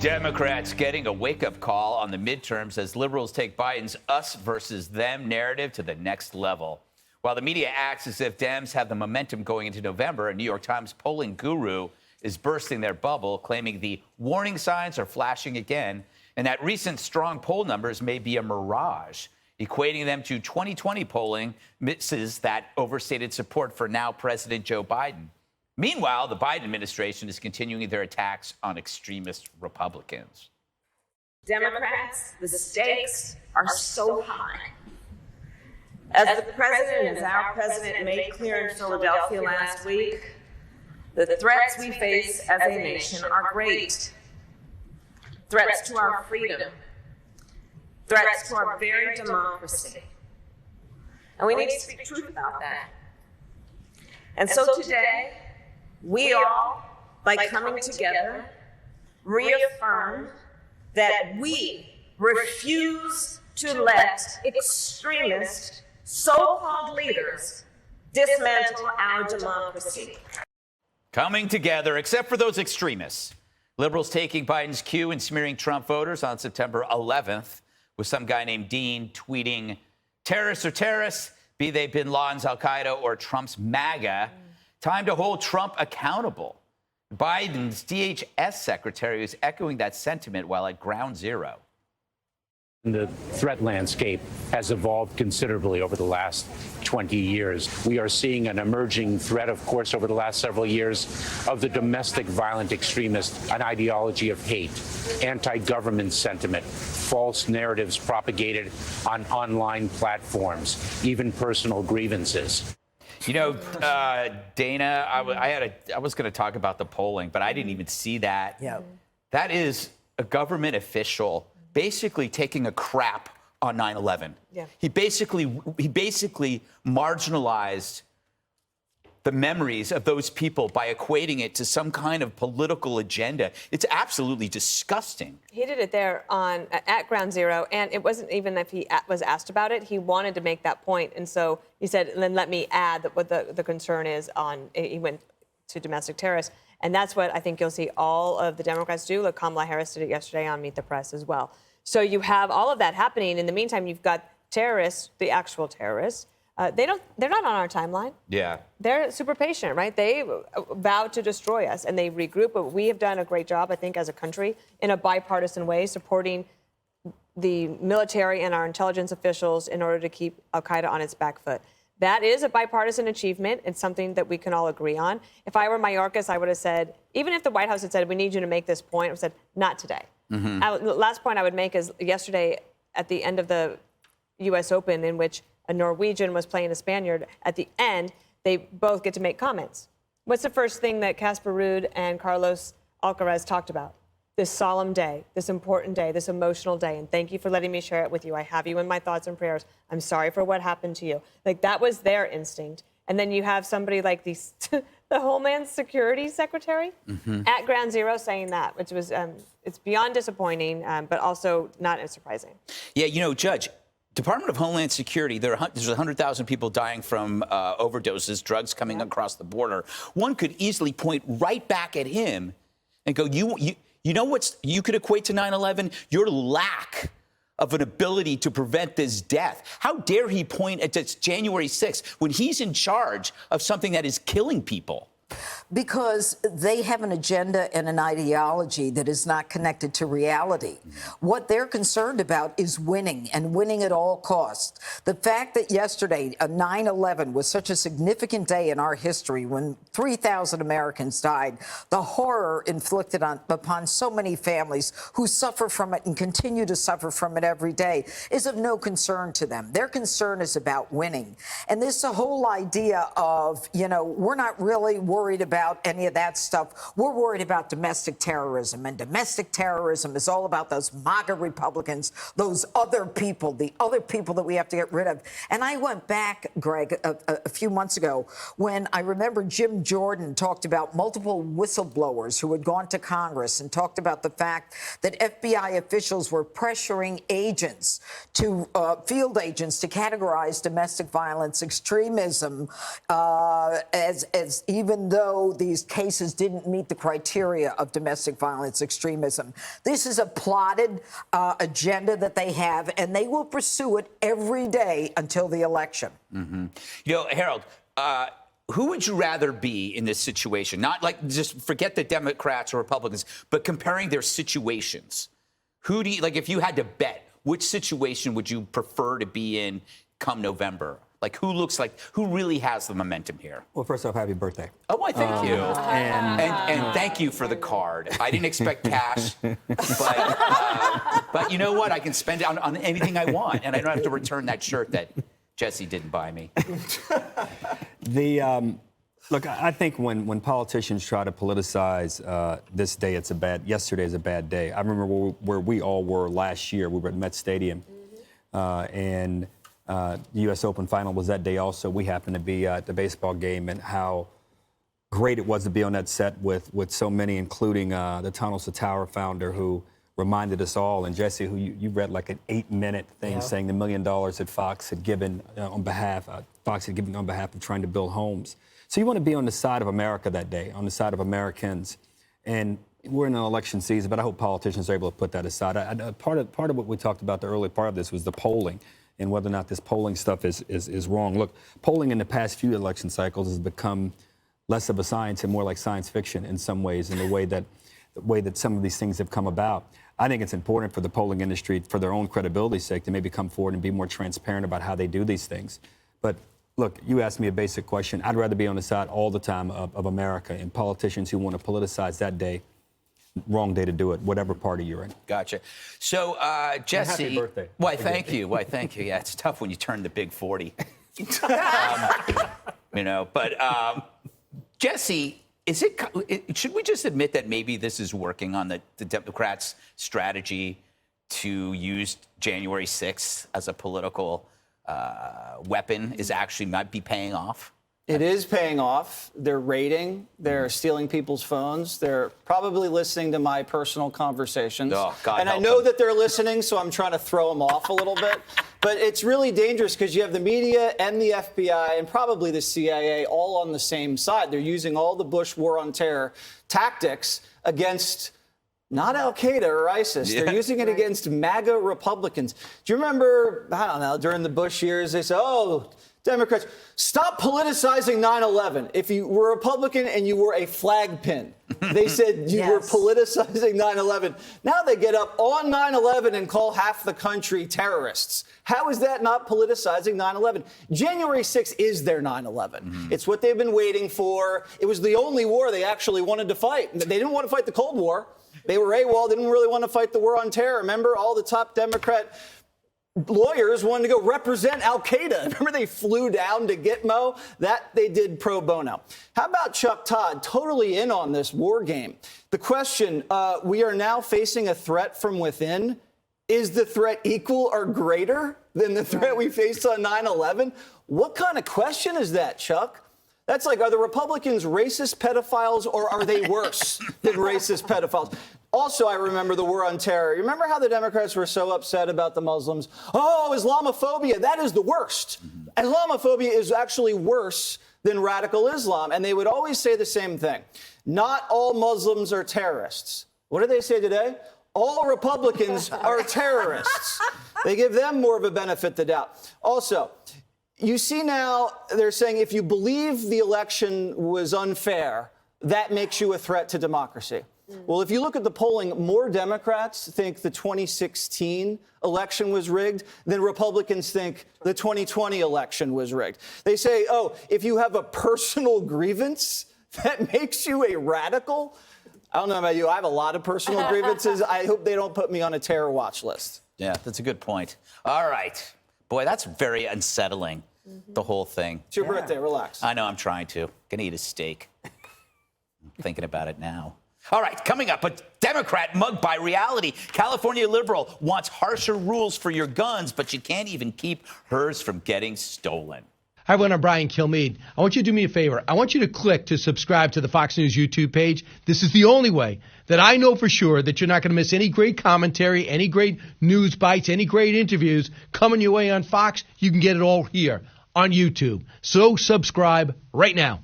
Democrats getting a wake-up call on the midterms as liberals take Biden's us versus them narrative to the next level. While the media acts as if Dems have the momentum going into November, a New York Times polling guru is bursting their bubble, claiming the warning signs are flashing again, and that recent strong poll numbers may be a mirage, equating them to 2020 polling misses that overstated support for now President Joe Biden. Meanwhile, the Biden administration is continuing their attacks on extremist Republicans. Democrats, the stakes are so high. As the president, as our president made clear in Philadelphia last week, the threats we face as a nation are great. Threats to our freedom, threats to our very democracy. And we need to speak truth about that. And so today, we all, by coming together, reaffirm that we refuse to let extremist so-called leaders dismantle our democracy. Coming together, except for those extremists. Liberals taking Biden's cue and smearing Trump voters on September 11th, with some guy named Dean tweeting, "Terrorists are terrorists, be they bin Laden's Al-Qaeda or Trump's MAGA. Time to hold Trump accountable." Biden's DHS secretary is echoing that sentiment while at ground zero. The threat landscape has evolved considerably over the last 20 years. We are seeing an emerging threat, of course, over the last several years of the domestic violent extremist, an ideology of hate, anti-government sentiment, false narratives propagated on online platforms, even personal grievances. You know, Dana, I was going to talk about the polling, but I didn't even see that. Yeah. That is a government official basically taking a crap on 9/11. Yeah. He basically marginalized the memories of those people by equating it to some kind of political agenda. It's absolutely disgusting. He did it there at Ground Zero, and it wasn't even if he was asked about it. He wanted to make that point, and so he said, "Then let me add that what the concern is on." He went to domestic terrorists, and that's what I think you'll see all of the Democrats do. Like Kamala Harris did it yesterday on Meet the Press as well. So you have all of that happening. In the meantime, you've got terrorists, the actual terrorists. They're not on our timeline. Yeah. They're super patient, right? They vowed to destroy us, and they regroup. But we have done a great job, I think, as a country, in a bipartisan way, supporting the military and our intelligence officials in order to keep al-Qaeda on its back foot. That is a bipartisan achievement. It's something that we can all agree on. If I were Mayorkas, I would have said, even if the White House had said, "We need you to make this point," I would have said, "Not today." The last point I would make is yesterday at the end of the U.S. Open, in which a Norwegian was playing a Spaniard, at the end, they both get to make comments. What's the first thing that Casper Ruud and Carlos Alcaraz talked about? This solemn day, this important day, this emotional day, and thank you for letting me share it with you. I have you in my thoughts and prayers. I'm sorry for what happened to you. Like, that was their instinct. And then you have somebody like the Homeland Security Secretary at Ground Zero saying that, which was, it's beyond disappointing, but also not surprising. Yeah, you know, Judge, Department of Homeland Security, there's 100,000 people dying from overdoses, drugs coming across the border. One could easily point right back at him and go, you know what you could equate to 9/11? Your lack of an ability to prevent this death. How dare he point at this January 6th when he's in charge of something that is killing people? Because they have an agenda and an ideology that is not connected to reality. What they're concerned about is winning, and winning at all costs. The fact that yesterday, 9/11 was such a significant day in our history when 3,000 Americans died, the horror inflicted upon so many families who suffer from it and continue to suffer from it every day is of no concern to them. Their concern is about winning. And this whole idea of, you know, we're not really worried about any of that stuff. We're worried about domestic terrorism, and domestic terrorism is all about those MAGA Republicans, those other people, the other people that we have to get rid of. And I went back, Greg, a few months ago when I remember Jim Jordan talked about multiple whistleblowers who had gone to Congress and talked about the fact that FBI officials were pressuring agents to field agents to categorize domestic violence extremism as even though these cases didn't meet the criteria of domestic violence extremism. This is a plotted agenda that they have, and they will pursue it every day until the election. Mm-hmm. You know, Harold, who would you rather be in this situation? Not like just forget the Democrats or Republicans, but comparing their situations. Who do you, like, if you had to bet, which situation would you prefer to be in come November? Like, who really has the momentum here? Well, first off, happy birthday. Oh, why, thank you. And thank you for the card. I didn't expect cash, but you know what? I can spend it on anything I want, and I don't have to return that shirt that Jesse didn't buy me. Look, I think when politicians try to politicize this day, yesterday is a bad day. I remember where we all were last year. We were at Met Stadium, and the U.S. Open final was that day also. We happened to be at the baseball game, and how great it was to be on that set with so many, including the Tunnels to Tower founder, who reminded us all, and Jesse, who you read like an 8-minute thing saying the $1 million that Fox had given on behalf of trying to build homes. So you want to be on the side of America that day, on the side of Americans. And we're in an election season, but I hope politicians are able to put that aside. Part of what we talked about the early part of this was the polling and whether or not this polling stuff is wrong. Look, polling in the past few election cycles has become less of a science and more like science fiction in some ways, in the way that some of these things have come about. I think it's important for the polling industry, for their own credibility's sake, to maybe come forward and be more transparent about how they do these things. But look, you asked me a basic question. I'd rather be on the side all the time of America, and politicians who want to politicize that day, wrong day to do it, whatever party you're in. Gotcha. So, Jesse. Happy birthday. Why, thank you. Why, thank you. Yeah, it's tough when you turn the big 40. But Jesse, should we just admit that maybe this is working on the Democrats' strategy to use January 6th as a political weapon might be paying off? It is paying off. They're raiding. They're stealing people's phones. They're probably listening to my personal conversations. Oh, God and I help know them. that they're listening, so I'm trying to throw them off a little bit. But it's really dangerous because you have the media and the FBI and probably the CIA all on the same side. They're using all the Bush war on terror tactics against not al-Qaeda or ISIS. Yeah. They're using it against MAGA Republicans. Do you remember, I don't know, during the Bush years, they said, Democrats, stop politicizing 9/11. If you were a Republican and you wore a flag pin, they said you were politicizing 9/11. Now they get up on 9/11 and call half the country terrorists. How is that not politicizing 9/11? January 6th is their 9/11. It's what they've been waiting for. It was the only war they actually wanted to fight. They didn't want to fight the Cold War. They were AWOL, didn't really want to fight the war on terror. Remember, all the top Democrat lawyers wanted to go represent al-Qaeda. Remember, they flew down to Gitmo? That they did pro bono. How about Chuck Todd, totally in on this war game? The question, we are now facing a threat from within. Is the threat equal or greater than the threat we faced on 9/11? What kind of question is that, Chuck? That's like, are the Republicans racist pedophiles, or are they worse than racist pedophiles? Also, I remember the war on terror. You remember how the Democrats were so upset about the Muslims? Oh, Islamophobia, that is the worst. Islamophobia is actually worse than radical Islam. And they would always say the same thing. Not all Muslims are terrorists. What do they say today? All Republicans are terrorists. They give them more of a benefit of the doubt. Also, you see now they're saying if you believe the election was unfair, that makes you a threat to democracy. Well, if you look at the polling, more Democrats think the 2016 election was rigged than Republicans think the 2020 election was rigged. They say, if you have a personal grievance, that makes you a radical. I don't know about you. I have a lot of personal grievances. I hope they don't put me on a terror watch list. Yeah, that's a good point. All right. Boy, that's very unsettling, the whole thing. It's your birthday. Relax. I know, I'm trying to. Gonna eat a steak. I'm thinking about it now. All right, coming up, a Democrat mugged by reality. California liberal wants harsher rules for your guns, but you can't even keep hers from getting stolen. Hi, everyone. I'm Brian Kilmeade. I want you to do me a favor. I want you to click to subscribe to the Fox News YouTube page. This is the only way that I know for sure that you're not going to miss any great commentary, any great news bites, any great interviews coming your way on Fox. You can get it all here on YouTube. So subscribe right now.